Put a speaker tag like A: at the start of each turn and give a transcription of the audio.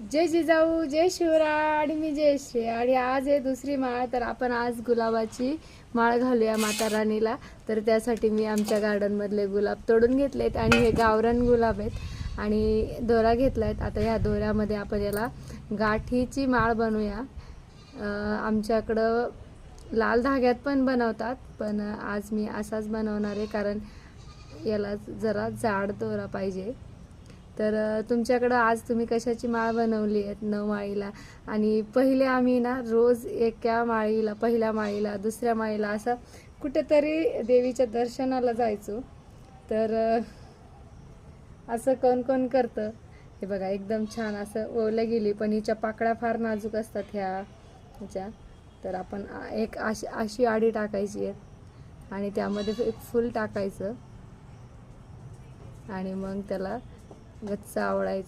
A: जय जिजाऊ, जय शिवराय आणि मी जयश्री. आणि आज आहे दुसरी माळ. तर आपण आज गुलाबाची माळ घालूया माता राणीला. तर त्यासाठी मी आमच्या गार्डनमधले गुलाब तोडून घेतलेत आणि हे गावरान गुलाब आहेत आणि दोरा घेतलायत. आता ह्या दोऱ्यामध्ये आपण याला गाठीची माळ बनवूया. आमच्याकडं लाल धाग्यात पण बनवतात, पण आज मी असाच बनवणार आहे कारण याला जरा जाड दोरा पाहिजे. तर तुमच्याकडं आज तुम्ही कशाची माळ बनवली आहेत 9 माळीला? आणि पहिले आम्ही ना रोज एका माळीला, पहिल्या माळीला, दुसऱ्या माळीला असं कुठेतरी देवीच्या दर्शनाला जायचो. तर असं कोण कोण करतं हे बघा. एकदम छान असं ओवलं गेली, पण हिच्या पाकळ्या फार नाजूक असतात ह्याच्या. तर आपण एक अशी अशी आडी टाकायची आहे आणि त्यामध्ये एक फूल टाकायचं आणि मग त्याला गच्च आवळायचं.